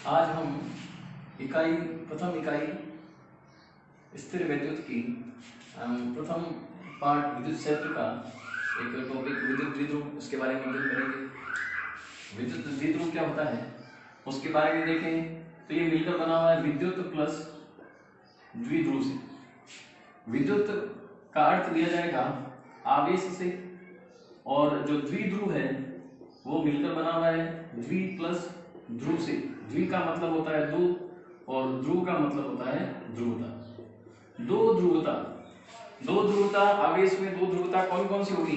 आज हम प्रथम इकाई स्थिर विद्युत की प्रथम पार्ट विद्युत क्षेत्र का एक टॉपिक विद्युत द्विध्रुव उसके बारे में अध्ययन करेंगे। विद्युत द्विध्रुव क्या होता है उसके बारे में देखें तो ये मिलकर बना हुआ है विद्युत प्लस द्विध्रुव से। विद्युत का अर्थ लिया जाएगा आवेश से, और जो द्विध्रुव है वो मिलकर बना हुआ है द्वि प्लस ध्रुव से। द्वि का मतलब होता है दो और ध्रुव का मतलब होता है ध्रुवता। दो ध्रुवता आवेश में दो ध्रुवता कौन कौन सी होगी?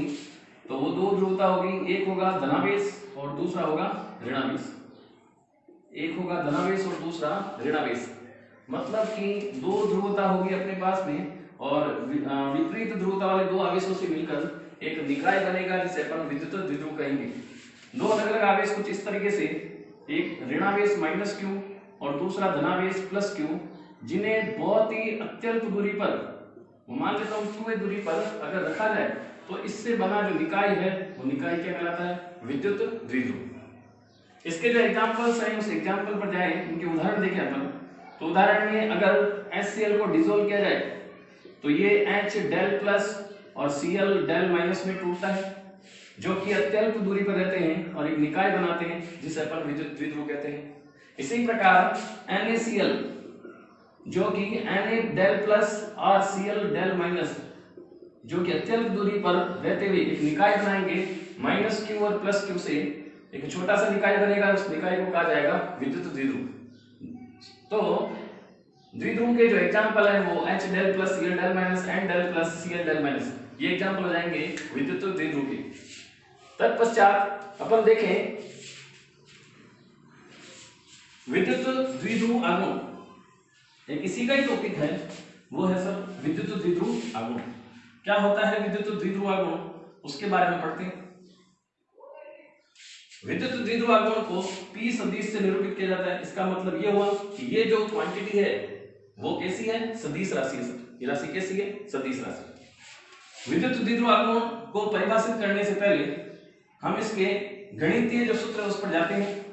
तो वो दो ध्रुवता होगी, एक होगा धनावेश और दूसरा होगा ऋणावेश। एक होगा धनावेश और दूसरा ऋणावेश, मतलब कि दो ध्रुवता होगी अपने पास में और विपरीत ध्रुवता वाले दो आवेशों से मिलकर एक निकाय बनेगा जिसे अपन विद्युत द्विध्रुव कहेंगे। दो अलग अलग आवेश कुछ इस तरीके से, एक ऋणावेश माइनस क्यू और दूसरा धनावेश प्लस क्यू, जिन्हें बहुत ही अत्यल्प दूरी पर, मान लेता हूं क्यू दूरी पर अगर रखा जाए तो इससे बना जो निकाय है वो निकाय क्या कहलाता है? विद्युत द्विध्रुव। इसके जो एग्जांपल्स हैं उस एग्जांपल पर जाए, उनके उदाहरण देखें अपन। तो उदाहरण में अगर HCl को डिसॉल्व किया जाए तो ये H डेल प्लस और Cl डेल माइनस में टूटता है, जो कि अत्यल्प दूरी पर रहते हैं और एक निकाय बनाते हैं जिसे अपन विद्युत द्विध्रुव कहते हैं। इसी प्रकार NaCl जो कि Na डेल प्लस और Cl डेल माइनस, जो कि अत्यल्प दूरी पर रहते हुए एक निकाय बनाएंगे माइनस क्यू और प्लस क्यू से, एक छोटा सा निकाय बनेगा, उस निकाय को कहा जाएगा विद्युत द्विध्रुव। तो द्विध्रुव के जो एग्जांपल है वो H del plus Cl del minus, N del plus Cl del minus, ये एग्जांपल हो जाएंगे विद्युत द्विध्रुव के। तत्पश्चात अपन देखें विद्युत द्विध्रुव आगमन, एक इसी का ही टॉपिक है, वो है सर विद्युत द्विध्रुव आगमन। क्या होता है विद्युत द्विध्रुव आगमन, उसके बारे में पढ़ते हैं। विद्युत द्विध्रुव आगमन को P सदिश से निरूपित किया जाता है। इसका मतलब ये हुआ कि ये जो क्वांटिटी है वो कैसी है? सदिश राशि है। ये राशि कैसी है? सदिश राशि। विद्युत द्विध्रुव आगमन को परिभाषित करने से पहले हम इसके गणितीय जो सूत्र है उस पर जाते हैं,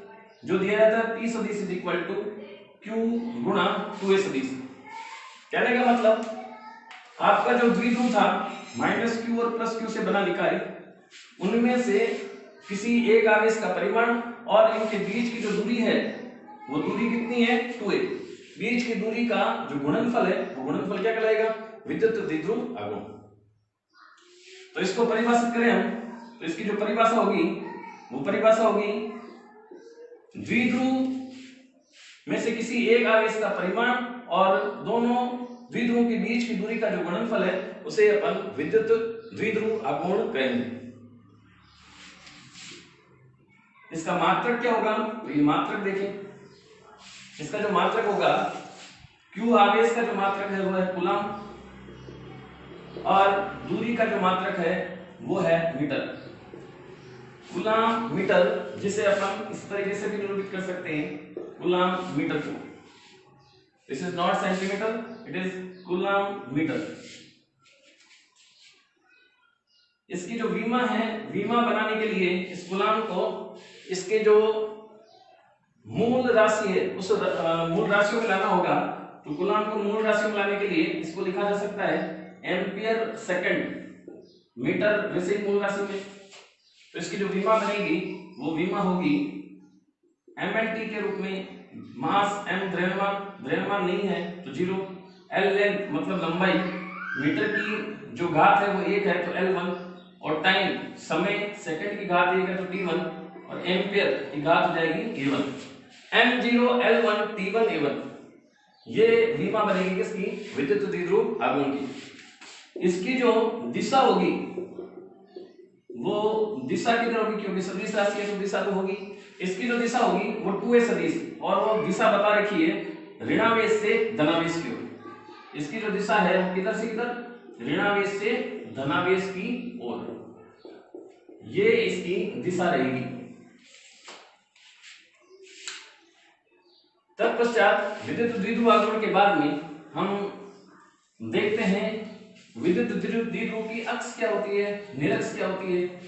जो दिया जाता है P सदिश इज इक्वल टू Q गुणा 2A सदिश। कहने का मतलब आपका जो द्विध्रुव था माइनस क्यू और प्लस क्यू से बना निकाय, उनमें से किसी एक आवेश का परिमाण और इनके बीच की जो दूरी है वो दूरी कितनी है? 2A। बीच की दूरी का जो गुणनफल है वो गुणनफल क्या कहलाएगा? विद्युत द्विध्रुव आगमन। तो इसको परिभाषित करें हम, तो इसकी जो परिभाषा होगी वो परिभाषा होगी द्विध्रुव में से किसी एक आवेश का परिमाण और दोनों द्विध्रुवों के बीच की दूरी का जो गुणनफल है उसे अपन विद्युत द्विध्रुव आगमन कहेंगे। इसका मात्रक क्या होगा? तो ये मात्रक देखें, इसका जो मात्रक होगा Q आवेश का जो मात्रक है वो है कूलम, और दूरी का जो मात्रक है वो है मीटर। कूलम मीटर, जिसे अपन इस तरीके से भी निरूपित कर सकते हैं कूलम मीटर को। This is not centimetre, it is coulomb metre. इसकी जो विमा है, विमा बनाने के लिए इस कूलम को इसके जो मूल राशि है उस मूल राशियों में लाना होगा। तो कूलम को मूल राशि में लाने के लिए इसको लिखा जा सकता है एम्पियर सेकंड मीटर वैसे मूल राशि में। तो इसकी जो विमा बनेगी वो विमा होगी mLT के रूप में। मास m द्रव्यमान नहीं है तो 0, l लेंथ मतलब लंबाई, मीटर की जो घात है वो 1 है तो L1, और टाइम समय सेकंड की घात 1 है तो T1, और एम्पियर की घात हो जाएगी A1। M0 L1 T1 A1, ये विमा बनेगी किसकी? विद्युत द्विध्रुव आगमन की। इसकी जो दिशा होगी वो दिशा किधर होगी? क्योंकि सदिश राशि है तो दिशा तो होगी। इसकी जो दिशा होगी वो 2A सदिश, और वो दिशा बता रखी है ऋणावेश से धनावेश की ओर। इसकी जो दिशा है वो किधर से किधर? ऋणावेश से धनावेश की ओर, ये इसकी दिशा रहेगी। तत्पश्चात विद्युत द्विध्रुव आगमन के बाद में हम देखते हैं विद्युत द्विध्रुव की अक्ष क्या होती है, निरक्ष क्या होती है।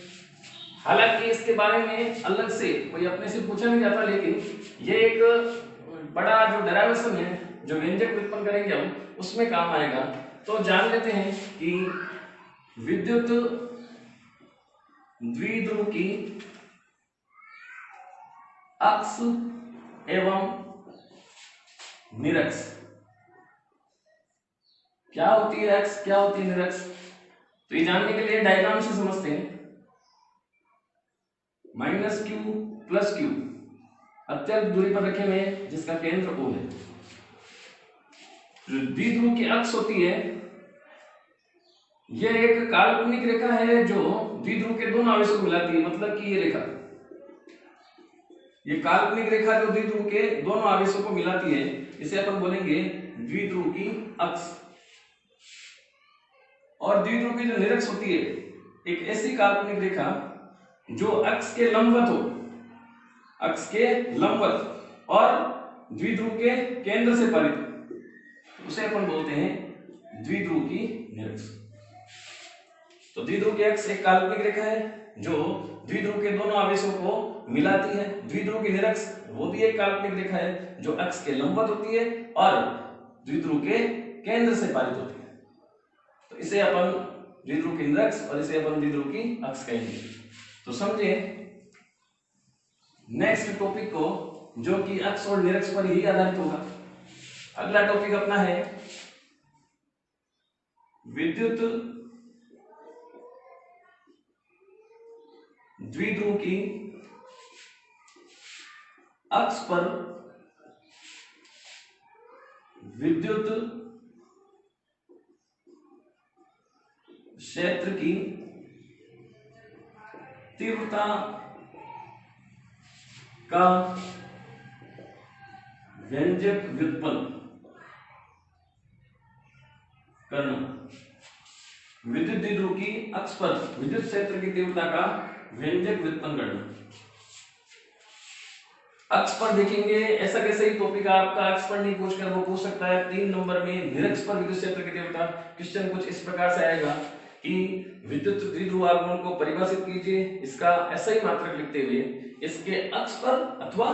हालांकि इसके बारे में अलग से कोई अपने से पूछा नहीं जाता, लेकिन ये एक बड़ा जो डेरिवेशन है, जो व्यंजक व्युत्पन्न करेंगे हम, उसमें काम आएगा। तो जान लेते हैं कि विद्युत द्विध्रुव की अक्ष एवं निरक्ष क्या होती है, अक्ष क्या होती है, निरक्ष। तो ये जानने के लिए डायग्राम से समझते हैं। -q + q अत्यल्प दूरी पर रखे हुए हैं, जिसका केंद्र O है। जो द्विध्रुव की अक्ष होती है, यह एक काल्पनिक रेखा है जो द्विध्रुव के दोनों आवेशों को मिलाती है। मतलब कि ये रेखा, ये काल्पनिक रेखा जो द्विध्रुव के दोनों आवेशों को मिलाती है, इसे अपन बोलेंगे द्विध्रुव की अक्ष। और द्विध्रुव की जो निरक्ष होती है, एक ऐसी काल्पनिक रेखा जो अक्ष के लंबवत हो, अक्ष के लंबवत और द्विध्रुव के केंद्र से परित, उसे अपन बोलते हैं द्विध्रुव की निरक्ष। तो द्विध्रुव की अक्ष एक काल्पनिक रेखा है जो द्विध्रुव के दोनों आवेशों को मिलाती है। द्विध्रुव की निरक्ष वो भी एक काल्पनिक रेखा है जो अक्ष के लंबवत होती है और द्विध्रुव के केंद्र से पारित होती है। तो इसे अपन द्विध्रुव की निरक्ष और इसे अपन द्विध्रुव की अक्ष कहेंगे। तो समझे नेक्स्ट टॉपिक को, जो कि अक्ष और निरक्ष पर ही आधारित होगा। अगला टॉपिक अपना है विद्युत द्विध्रुव की अक्ष पर विद्युत क्षेत्र की तीव्रता का व्यंजक व्युत्पन्न करना। विद्युत द्विध्रुव की अक्ष पर विद्युत क्षेत्र की तीव्रता का व्यंजक व्युत्पन्न करना। अक्ष पर देखेंगे, ऐसा कैसे ही टॉपिक आपका अक्ष पर नहीं पूछकर वो पूछ सकता है 3 नंबर में निरक्ष पर विद्युत क्षेत्र की तीव्रता। क्वेश्चन कुछ इस प्रकार से आएगा कि विद्युत द्विध्रुव आगमन को परिभाषित कीजिए, इसका ऐसा ही मात्रक लिखते हुए इसके अक्ष पर अथवा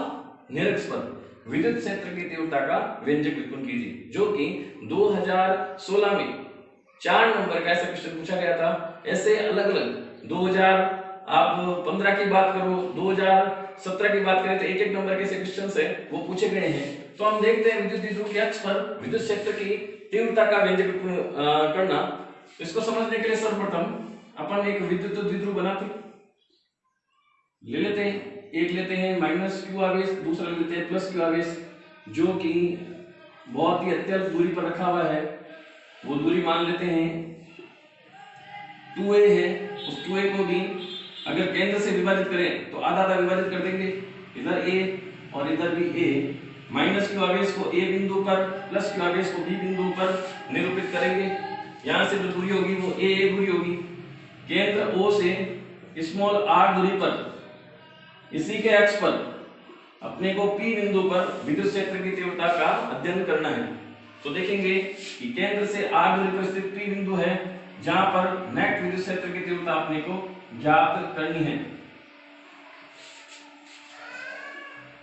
निरक्ष पर विद्युत क्षेत्र की तीव्रता का व्यंजक व्युत्पन्न कीजिए, जो कि 2016 में 4 नंबर का ऐसा क्वेश्चन पूछा गया था। ऐसे अलग अलग 2015 की बात करो, 2017 की बात करें, तो एक एक नंबर के ऐसे क्वेश्चन है वो पूछे गए हैं। तो हम देखते हैं विद्युत द्विध्रुव की अक्ष पर विद्युत क्षेत्र की तीव्रता का व्यंजक व्युत्पन्न करना। तो इसको समझने के लिए सर्वप्रथम अपन एक विद्युत द्विध्रुव बनाते ले लेते हैं। एक लेते हैं -q आवेश, दूसरा लेते हैं +q आवेश, जो कि बहुत ही अत्यल्प दूरी पर रखा हुआ है। वो दूरी मान लेते हैं 2a है। उस 2a को भी अगर केंद्र से विभाजित करें तो आधा आधा विभाजित कर देंगे, इधर a और इधर भी a। -q आवेश को a बिंदु पर, +q आवेश को b बिंदु पर निरूपित करेंगे। यहां से जो दूरी होगी वो a दूरी होगी। केंद्र O से स्मॉल r दूरी पर इसी के अक्ष पर अपने को P बिंदु पर विद्युत क्षेत्र की तीव्रता का अध्ययन करना है। तो देखेंगे कि केंद्र से r दूरी पर स्थित P बिंदु है, जहां पर नेट विद्युत क्षेत्र की तीव्रता अपने को ज्ञात करनी है।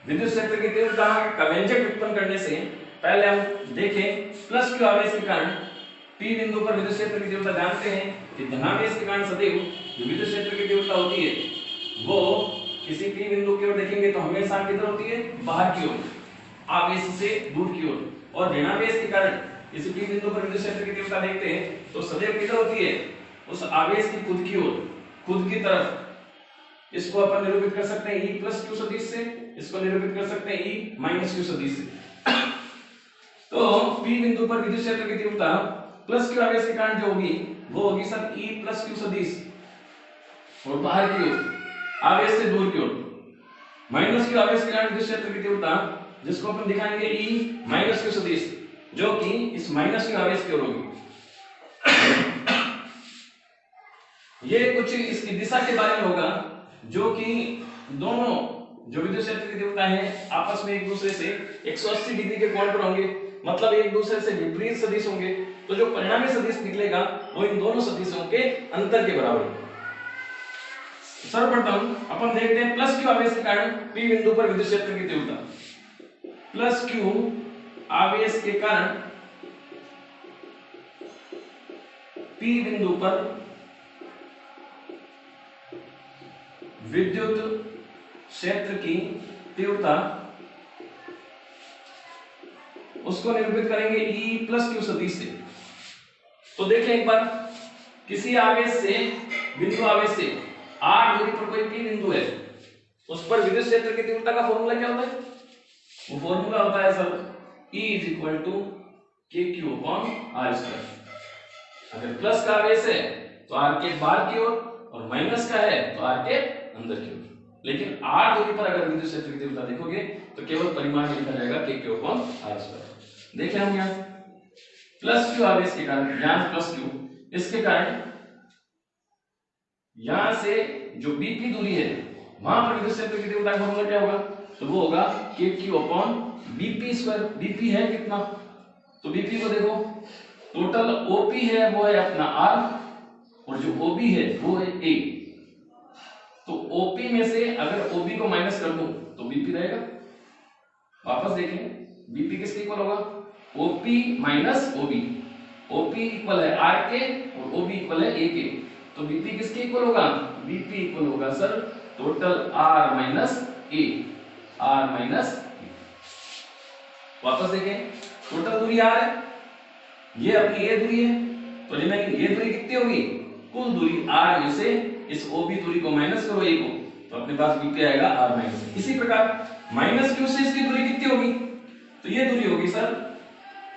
विद्युत क्षेत्र की तीव्रता का व्यंजक व्युत्पन्न करने से पहले हम देखें +q आवेश के कारण P बिंदु पर विद्युत क्षेत्र की तीव्रता जानते हैं कि धनावेश के कारण सदैव जो विद्युत क्षेत्र की तीव्रता होती है वो किसी P बिंदु की ओर देखेंगे तो हमेशा किधर होती है, बाहर की ओर, आवेश से दूर की ओर। और ऋणावेश के कारण किसी P बिंदु पर विद्युत क्षेत्र की तीव्रता देखते हैं तो सदैव किधर होती है, उस आवेश की खुद की ओर, खुद की तरफ। इसको अपन निरूपित कर सकते हैं E + q सदिश से, इसको निरूपित कर सकते हैं E - q सदिश से। तो P बिंदु पर विद्युत क्षेत्र की तीव्रता +q आवेश के कारण जो होगी वो होगी सब E + q सदिश, और बाहर की ओर, आवेश से दूर की ओर। -q आवेश के कारण विद्युत क्षेत्र की तीव्रता, जिसको अपन दिखाएंगे E - q सदिश, जो कि इस -q आवेश की ओर होगी। ये कुछ इसकी दिशा के बारे में होगा, जो कि दोनों जो विद्युत क्षेत्र की तीव्रता है आपस में एक दूसरे से 180 डिग्री के कोण पर होंगे, मतलब एक दूसरे से विपरीत सदिश होंगे। तो जो परिणामी सदिश निकलेगा वो इन दोनों सदिशों के अंतर के बराबर होगा। सर्वप्रथम अपन देखते हैं +q आवेश के कारण P बिंदु पर विद्युत क्षेत्र की तीव्रता। प्लस क्यू आवेश के कारण P बिंदु पर विद्युत क्षेत्र की तीव्रता, उसको निरूपित करेंगे E प्लस क्यू सदिश से। तो देखें एक बार, किसी आवेश से, बिंदु आवेश से r दूरी पर कोई P बिंदु है, उस पर विद्युत क्षेत्र की तीव्रता का फॉर्मूला क्या होता है? वो फॉर्मूला होता है सर E = kq/r²। अगर प्लस का आवेश है तो r के बाहर की ओर, और माइनस का है तो r के अंदर की ओर। लेकिन r दूरी पर अगर विद्युत क्षेत्र की तीव्रता देखोगे तो केवल परिमाण लिखा जाएगा kq/r²। देखें हम यहाँ प्लस क्यू आवेश के कारण, यहाँ प्लस क्यू, इसके कारण यहां से जो बीपी दूरी है वहां पर विद्युत क्षेत्र की तीव्रता का फॉर्मूला क्या होगा? तो वो होगा kq/bp²। बीपी है कितना? तो बीपी को देखो, टोटल ओपी है वो है अपना r, और जो ओबी है वो है a। तो ओपी में से अगर ओबी को माइनस कर दूं तो बीपी रहेगा। वापस देखें, बीपी किसके इक्वल होगा? ओपी माइनस ओबी। ओपी इक्वल है आर के और ओबी इक्वल है ए के। तो बीपी किसके इक्वल होगा? बीपी इक्वल होगा sir total R minus A. R minus A. वापस देखें, टोटल दूरी आर है, ये अपनी ए दूरी है, तो रिमेनिंग ये दूरी कितनी होगी? कुल दूरी आर में से इस ओबी दूरी को माइनस करो ए को, तो अपने पास बीपी आएगा आर माइनस। इसी प्रकार माइनस क्यू से इसकी दूरी कितनी होगी? तो ये दूरी होगी सर,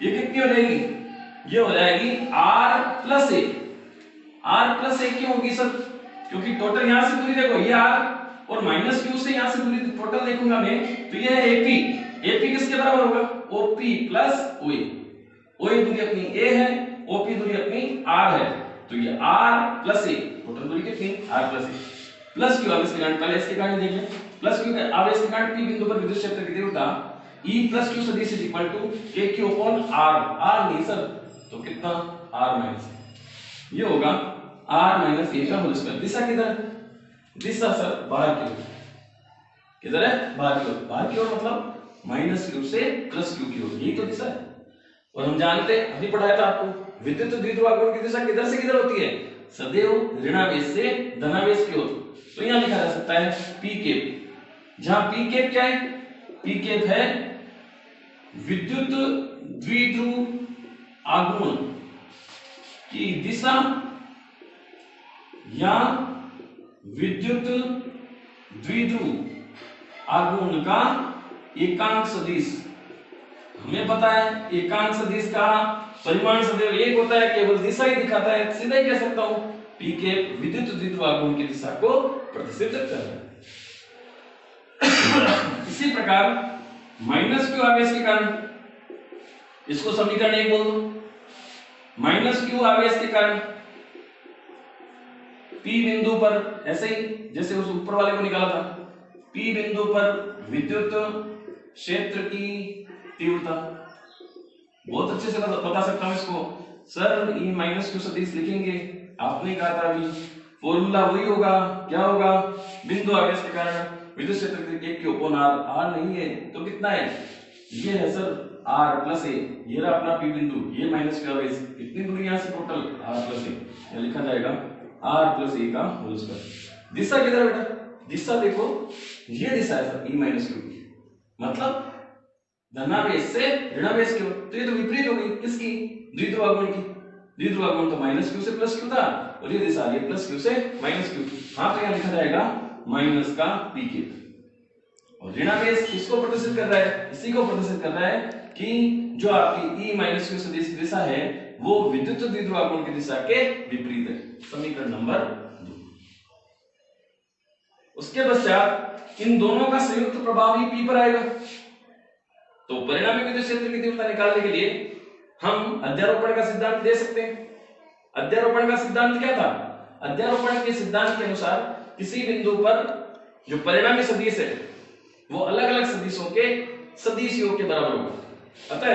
ये कितनी हो जाएगी? ये हो जाएगी R plus A. R plus A क्यों होगी सर? क्योंकि टोटल यहां से दूरी देखो, ये आर, और माइनस क्यू से यहां से दूरी टोटल देखूंगा मैं, तो ये है एपी। एपी किसके बराबर होगा? ओपी प्लस ओए। ओए दूरी अपनी ए है, ओपी दूरी अपनी आर है, तो ये आर प्लस ए, टोटल दूरी कितनी? R plus a. Plus q आवेश के कारण, पहले इसके कारण देख लें। प्लस क्यू आवेश के कारण पी बिंदु पर विद्युत क्षेत्र की तीव्रता E प्लस क्यू सदिश इक्वल टू kq/r। r नहीं सर, तो कितना? r माइनस, ये होगा r माइनस ए का होल स्क्वायर। दिशा किधर है? दिशा सर बाहर की ओर। किधर है? बाहर की ओर। बाहर की ओर मतलब माइनस क्यू से प्लस क्यू की ओर, यही तो दिशा है। और हम जानते हैं, अभी पढ़ाया था आपको, विद्युत द्विध्रुवागमन की दिशा किधर से किधर होती है? सदैव ऋणावेश से धनावेश की ओर। तो यहां लिखा जा सकता है पी कैप, जहां पी कैप क्या है? पी कैप है विद्युत द्विध्रुव आगमन की दिशा या विद्युत द्विध्रुव आगमन का एकांक सदिश। हमें पता है एकांक सदिश का परिमाण सदैव एक होता है, केवल दिशा ही दिखाता है। सीधा ही कह सकता हूं पी के विद्युत द्विध्रुव आगमन की दिशा को प्रतिनिधित्व कर रहा है। इसी प्रकार माइनस क्यू आवेश के कारण, इसको समीकरण 1 बोल दो। माइनस क्यू आवेश के कारण पी बिंदु पर, ऐसे ही जैसे उस ऊपर वाले को निकाला था, पी बिंदु पर विद्युत क्षेत्र की तीव्रता, बहुत अच्छे से बता सकता हूं इसको सर। ई माइनस क्यू सदिश लिखेंगे, आपने कहा था अभी फॉर्मूला वही होगा, क्या होगा? बिंदु आवेश के कारण विद्युत क्षेत्र की kq/r। r नहीं है तो कितना है? ये है सर r प्लस ए। ये रहा अपना पी बिंदु, ये माइनस क्यू आवेश, कितनी दूरी यहां से टोटल? r प्लस ए। ये लिखा जाएगा r प्लस ए का होल स्क्वायर। दिशा किधर बेटा? दिशा देखो, ये दिशा है सर ई माइनस क्यू की, मतलब धनावेश से ऋणावेश की ओर। तो ये तो विपरीत हो गई किसकी? द्विध्रुव आगमन की। द्विध्रुव आगमन तो माइनस क्यू से प्लस क्यू था, और ये दिशा ये प्लस क्यू से माइनस क्यू। हाँ, तो यहाँ लिखा जाएगा माइनस का पी के। और ऋणावेश किसको प्रदर्शित कर रहा है? इसी को प्रदर्शित कर रहा है कि जो आपकी ई माइनस क्यू सदिश दिशा है वो विद्युत द्विध्रुव आगमन की दिशा के विपरीत है। समीकरण नंबर 2। उसके पश्चात इन दोनों का संयुक्त प्रभाव ही पी पर आएगा। तो परिणामी विद्युत क्षेत्र की तीव्रता निकालने के लिए हम अध्यारोपण का सिद्धांत दे सकते हैं। अध्यारोपण का सिद्धांत क्या था? अध्यारोपण के सिद्धांत के अनुसार किसी बिंदु पर जो परिणामी सदिश है वो अलग अलग सदिशों के सदिश योग के बराबर होगा। अतः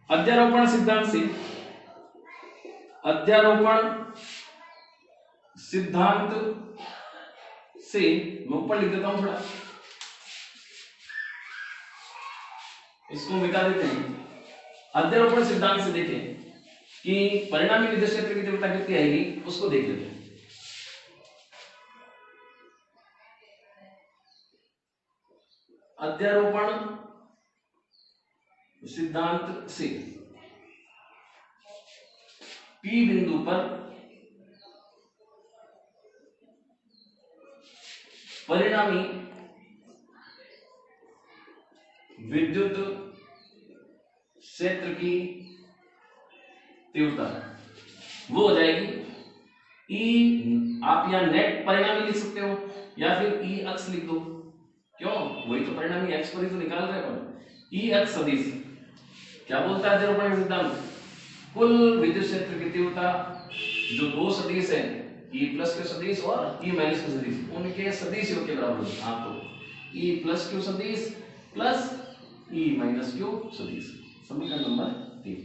अध्यारोपण सिद्धांत से, अध्यारोपण सिद्धांत से मैं ऊपर लिख देता हूं थोड़ा। इसको मिटा देते हैं। अध्यारोपण सिद्धांत से देखें कि परिणामी विद्युत क्षेत्र की तीव्रता कितनी आएगी, उसको देख लेते हैं। अध्यारोपण सिद्धांत से P बिंदु पर परिणामी विद्युत क्षेत्र की तीव्रता वो हो जाएगी E, आप यहां नेट परिणामी लिख सकते हो या फिर E अक्ष लिख दो, क्यों, वही तो परिणामी एक्स पर ही तो निकाल रहे हैं। E अक्ष सदिश क्या बोलता है अध्यारोपण सिद्धांत, कुल विद्युत क्षेत्र की तीव्रता जो दो सदिश है E प्लस क्यू सदिश और E माइनस क्यू सदिश, उनके सदिशों के बराबर होता है। तो E प्लस क्यू सदिश प्लस E माइनस क्यू सदिश, समीकरण नंबर 3।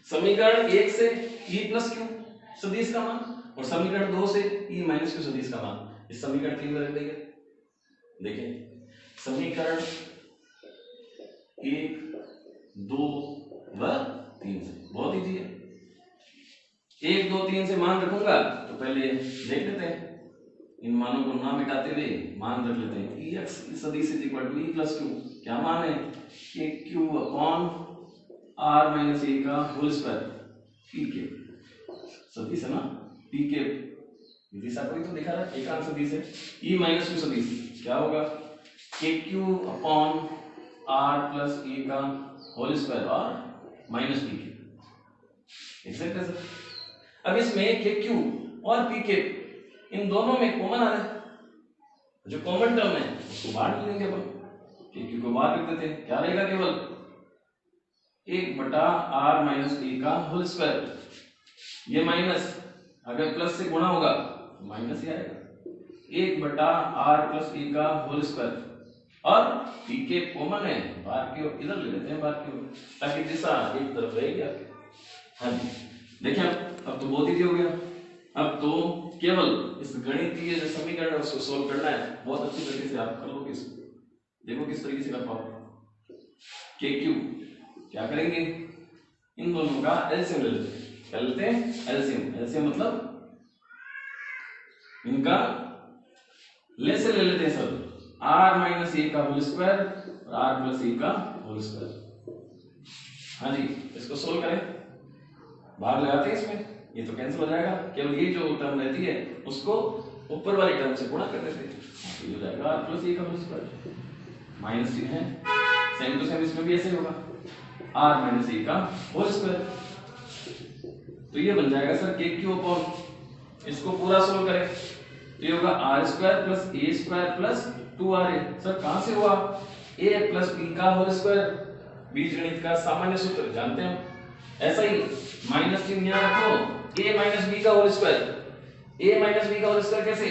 समीकरण 1 से E प्लस क्यू सदिश का मान और समीकरण 2 से E माइनस क्यू सदिश का मान इस समीकरण 3 में रख देंगे। देखिए समीकरण 1, 2 व 3 से बहुत इजी है। 1, 2, 3 से मान रखूंगा तो पहले देख लेते हैं, इन मानों को ना मिटाते हुए मान रख लेते हैं। E x सदिश is equal to E plus q, क्या मान है कि Q upon R minus A का होल स्क्वायर, P के सदिश है ना, P के दिशा को ही तो दिखा रहा है, एकांक सदिश है। E माइनस क्यू सदिश क्या होगा कि Q upon R plus A का होल स्क्वायर और माइनस P के एक्जेक्ट है सर। अब इसमें के क्यू और पी के इन दोनों में कॉमन आ रहा है, जो कॉमन टर्म है उसको बाहर लिख देंगे अपन, के क्यू को बाहर लिख देते हैं, क्या रहेगा केवल 1/r माइनस ए का होल स्क्वायर, ये माइनस अगर प्लस से गुणा होगा तो माइनस ही आएगा, 1/r प्लस ए का होल स्क्वायर और पी के कॉमन है, बाहर की ओर इधर ले लेते हैं, बाहर की ओर, ताकि दिशा एक तरफ रहेगी आपके। हाँ जी देखिए अब तो बहुत इजी हो गया। अब तो केवल इस गणितीय जो समीकरण है उसको सोल्व करना है, बहुत अच्छी तरीके से आप कर लोगे इसको, देखो किस तरीके से कर पाओगे। के क्यू क्या करेंगे, इन दोनों का एलसीएम ले लेते हैं, क्या लेते हैं एलसीएम, एलसीएम मतलब इनका लेसे ले लेते हैं सर, r माइनस ए का होल स्क्वायर और r प्लस ए का होल स्क्वायर। हाँ जी इसको सोल्व करें, भाग लगाते हैं इसमें, ये तो कैंसिल हो जाएगा, केवल ये जो टर्म रहती है उसको ऊपर वाली टर्म से गुणा कर देते हैं, तो ये हो जाएगा r प्लस ए का होल स्क्वायर, माइनस चिन्ह है, सेम टू सेम इसमें भी ऐसे ही होगा, r माइनस ए का होल स्क्वायर, तो ये बन जाएगा सर के क्यू अपॉन, इसको पूरा सोल्व करें तो ये होगा r square plus A square plus 2ra। Sir कहां से हुआ, a प्लस b का होल स्क्वायर, बीजगणित का सामान्य सूत्र जानते हैं, ऐसा ही माइनस चिन्ह यहां रखो, a माइनस b का whole square, a minus b का होल स्क्वायर कैसे,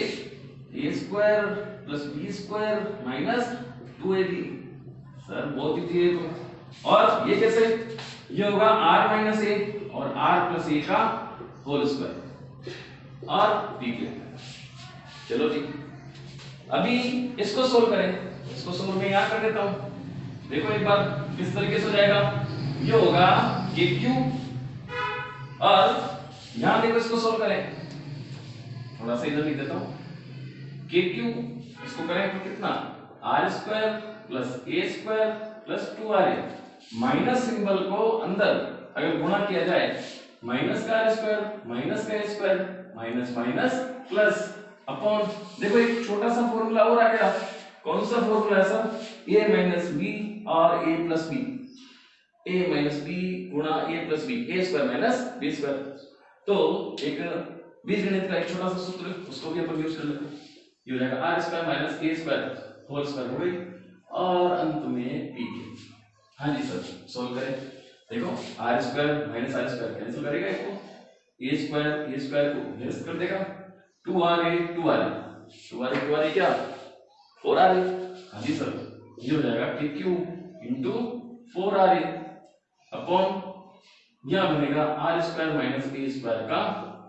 a स्क्वायर plus b square minus 2ab, sir बहुत इजी है तो, और ये कैसे, ये होगा r माइनस a और r प्लस a का होल स्क्वायर और b के, चलो जी अभी इसको सोल्व करें, इसको सोल्व में यहां कर देता हूं, देखो एक बार किस तरीके से हो जाएगा, ये होगा के क्यू और यहां देखो इसको सोल्व करें, थोड़ा सा इधर लिख देता हूं, के क्यू इसको करें तो कितना r square plus A square plus 2ra, minus symbol को अंदर अगर गुणा किया जाए, माइनस का r स्क्वायर माइनस का a square minus minus plus upon, देखो एक छोटा सा फॉर्मूला और आ गया, कौन सा फॉर्मूला है सर, a माइनस b और a plus b, a minus b गुणा a plus b, a square minus b square, तो एक बीजगणित का एक छोटा सा सूत्र उसको भी अपन यूज कर लेते हैं, ये हो जाएगा r square minus a square whole square हो गई और अंत में p के। हाँ जी सर सोल्व करें, देखो r square minus r square cancel करेगा इसको, a स्क्वायर को लेस कर देगा, 2ra क्या 4ra, हाँ जी सर ये हो जाएगा k q into 4ra upon यहां बनेगा r square minus a square का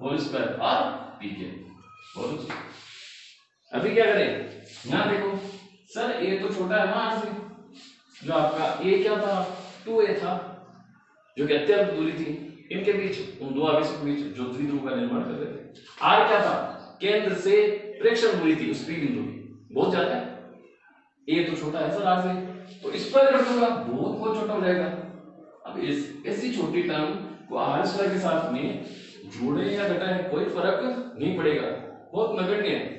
होल स्क्वायर और p के। बहुत अच्छी, अभी क्या करें, यहां देखो सर a तो छोटा है ना r से, जो आपका ए क्या था, 2a था, जो कि अत्यल्प दूरी थी इनके बीच, उन दो आवेशों के बीच जो द्विध्रुव का निर्माण कर रहे थे। आर क्या था, केंद्र से प्रेक्षण दूरी थी उस पी बिंदु की, बहुत ज्यादा है, ए तो छोटा है सर आर से, तो स्क्वायर कर दूंगा बहुत बहुत छोटा हो जाएगा। अब इस ऐसी छोटी टर्म को आर स्क्वायर के साथ में जोड़े या घटाएं कोई फर्क नहीं पड़ेगा, बहुत नगण्य है।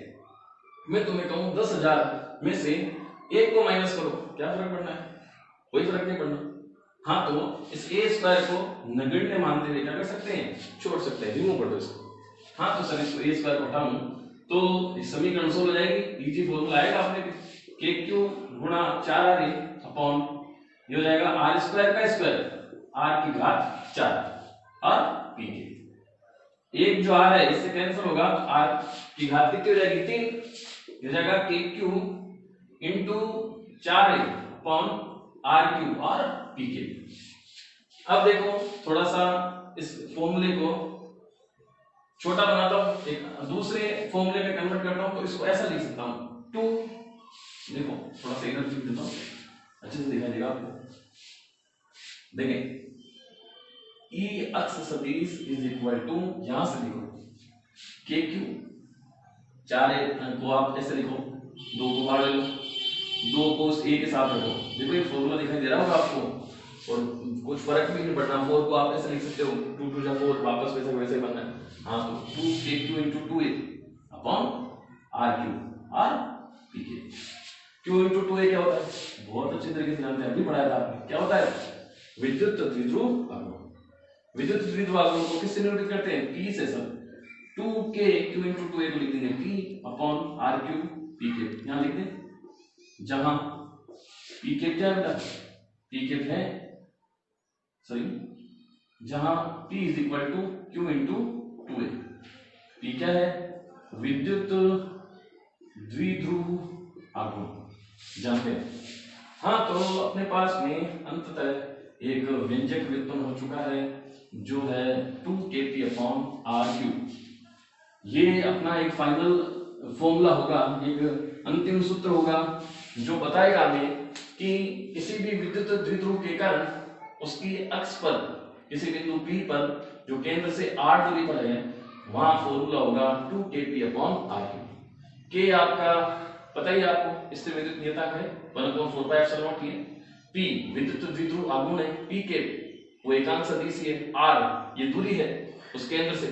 मैं तुम्हें कहूं 10,000 में से एक को माइनस करो, क्या फर्क पड़ना है, कोई फर्क नहीं पड़ना। हाँ तो इस ए स्क्वायर को नगण्य मानते हुए क्या कर सकते हैं, छोड़ सकते हैं, रिमूव कर दो इसको। हाँ तो सर इसको ए स्क्वायर हटाऊं तो इस समीकरण सोल्व हो जाएगी, इजी फॉर्मूला आएगा आपने भी, के क्यू गुणा 4r अपॉन ये हो जाएगा आर स्क्वायर का स्क्वायर, आर की घात 4 और पी के एक जो आर है इससे कैंसिल होगा, आर की घात कितनी हो जाएगी 3, हो जाएगा k q into 4a upon r q और पी के। अब देखो थोड़ा सा इस फॉर्मूले को छोटा बनाता हूं, एक दूसरे फॉर्मूले में कन्वर्ट करता हूं, तो इसको ऐसा लिख सकता हूं 2, देखो थोड़ा सा इधर लिख देता हूं अच्छे से दिखाई देगा आपको, देखें ई अक्ष सदिश इज इक्वल टू, यहां से लिखो के क्यू 4a को आप ऐसे लिखो, 2 को बाहर लो, 2 को उस ए के साथ रखो, देखो ये फॉर्मूला दिखाई दे रहा होगा आपको, और कुछ फर्क भी नहीं पड़ना, 4 को आप ऐसे लिख सकते हो 2 2 4 वापस वैसे वैसे बनना है। हाँ तो 2k q into 2a upon r q और pk, q into 2a क्या होता है, बहुत अच्छे तरीके से जानते हैं, अभी पढ़ाया था आपने, क्या होता है विद्युत द्विध्रुव आघूर्ण। विद्युत द्विध्रुव आघूर्ण को किससे निरूपित करते हैं, p से sir, 2k q into 2a को लिख देंगे p upon r q pk, यहां लिख दें, जहां pk क्या है बेटा, pk है सॉरी, जहां p is equal to q into 2a, p क्या है विद्युत द्विध्रुव आघूर्ण जानते हैं। हाँ तो अपने पास में अंततः एक व्यंजक व्युत्पन्न हो चुका है जो है 2kp अपॉन r3, ये अपना एक फाइनल फॉर्मूला होगा, एक अंतिम सूत्र होगा जो बताएगा हमें कि किसी भी विद्युत द्विध्रुव के कारण उसकी अक्ष पर किसी बिंदु P पर जो केंद्र से r दूरी पर है वहां फॉर्मूला होगा 2kp अपॉन r3। k आपका पता ही आपको स्थिर विद्युत नियतांक है 1/4 है, p विद्युत द्विध्रुव आघूर्ण है, pk वो एकांक सदिश है, r ये दूरी है उस केंद्र से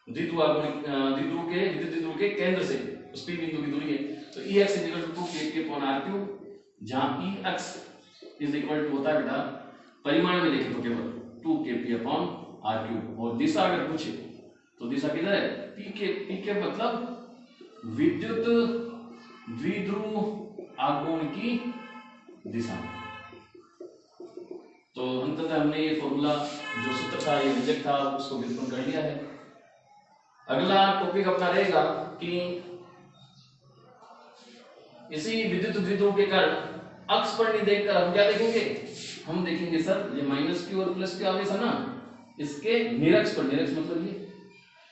द्विध्रुव आघूर्ण द्विध्रुव के विद्युत द्विध्रुव के केंद्र से उस p बिंदु की दूरी है, तो ex = 2kp अपॉन r3, जहां ex इज इक्वल टू होता है बेटा परिमाण में देखें तो केवल 2kp अपॉन r3, और दिशा अगर पूछे तो दिशा किधर है, pk मतलब विद्युत द्विध्रुव आघूर्ण की दिशा। तो अंततः हमने ये फॉर्मूला जो सूत्र था, ये व्यंजक था, उसको व्युत्पन्न कर लिया है। अगला टॉपिक अपना रहेगा कि इसी विद्युत द्विध्रुव के कारण अक्ष पर नहीं देखकर हम क्या देखेंगे, हम देखेंगे सर ये -q और +q आवेश है ना, इसके निरक्ष पर, निरक्ष मतलब ये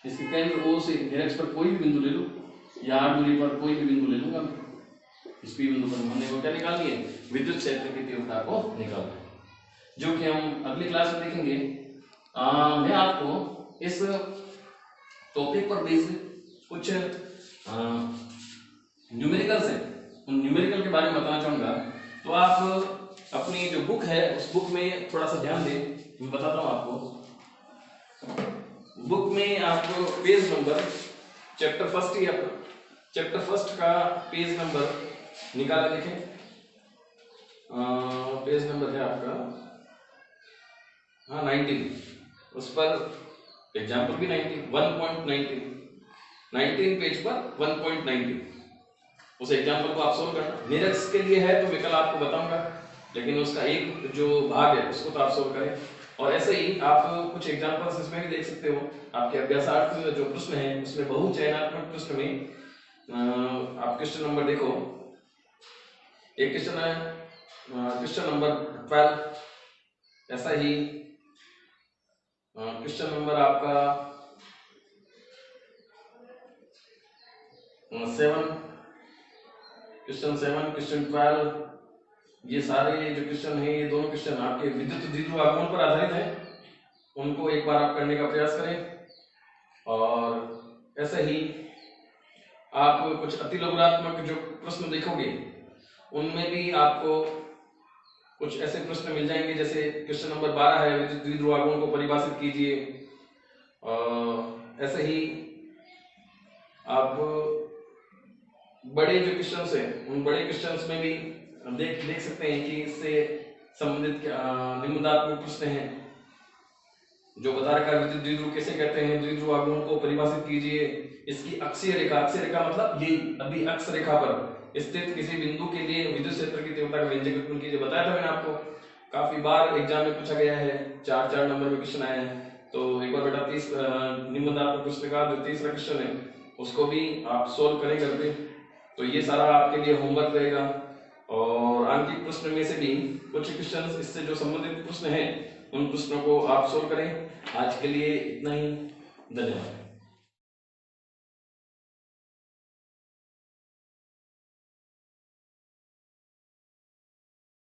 इसके केंद्र O से निरक्ष पर कोई भी बिंदु ले लो या r दूरी पर कोई भी बिंदु ले लूंगा, इस p बिंदु पर हमने वो क्या निकालनी है, विद्युत क्षेत्र की तीव्रता को निकालना है, जो कि हम अगली क्लास में देखेंगे। मैं आपको इस टॉपिक पर बेस्ड कुछ न्यूमेरिकल्स हैं, उन न्यूमेरिकल के बारे में बताना चाहूंगा। तो आप अपनी जो बुक है उस बुक में थोड़ा सा ध्यान दें, मैं बताता हूं आपको। बुक में आपको पेज नंबर चैप्टर फर्स्ट ही आपका चैप्टर फर्स्ट का पेज नंबर निकाला, देखें पेज नंबर है आपका 19, उस पर एग्जाम्पल भी 19 पेज पर 1.19, उस एग्जाम्पल को आप सोल्व करना। निरक्ष के लिए है तो विकल्प आपको बताऊंगा, लेकिन उसका एक जो भाग है उसको तो आप सोल्व करें। और ऐसे ही आप कुछ एग्जाम्पल्स इसमें भी देख सकते हो, आपके अभ्यासार्थ जो प्रश्न है उसमें बहुचयनात्मक प्रश्न में आप क्वेश्चन नंबर देखो, एक क्वेश्चन है क्वेश्चन नंबर 12, ऐसा ही क्वेश्चन नंबर आपका 7, क्वेश्चन 7, क्वेश्चन 12, ये सारे जो क्वेश्चन हैं, ये दोनों क्वेश्चन आपके विद्युत द्विध्रुव आगमन पर आधारित हैं। उनको एक बार आप करने का प्रयास करें। और ऐसे ही आप कुछ अतिलघुरात्मक जो प्रश्न देखोगे उनमें भी आपको कुछ ऐसे प्रश्न मिल जाएंगे, जैसे क्वेश्चन नंबर 12 है, विद्युत द्विध्रुव आगमन को परिभाषित कीजिए। ऐसे ही आप बड़े जो क्वेश्चंस हैं, उन बड़े क्वेश्चंस में भी देख सकते हैं कि इससे संबंधित निम्नदात्मक प्रश्न हैं जो बता रखा है विद्युत द्विध्रुव किसे कहते हैं, द्विध्रुव आगमन को परिभाषित कीजिए, इसकी अक्षीय रेखा, अक्षीय रेखा मतलब ये अभी अक्ष रेखा पर स्थित किसी बिंदु के लिए विद्युत क्षेत्र की तीव्रता का व्यंजक उत्पन्न कीजिए। बताया था मैंने आपको, काफी बार एग्जाम में पूछा गया है, 4 नंबर में क्वेश्चन आए हैं। तो एक बार बेटा 30 निम्नदात्मक प्रश्न का जो तीसरा क्वेश्चन है उसको भी आप सोल्व करें घर पे। तो ये सारा आपके लिए होमवर्क रहेगा। और आंकिक प्रश्न में से भी कुछ क्वेश्चन इससे जो संबंधित प्रश्न हैं उन प्रश्नों को आप सोल्व करें। आज के लिए इतना ही, धन्यवाद।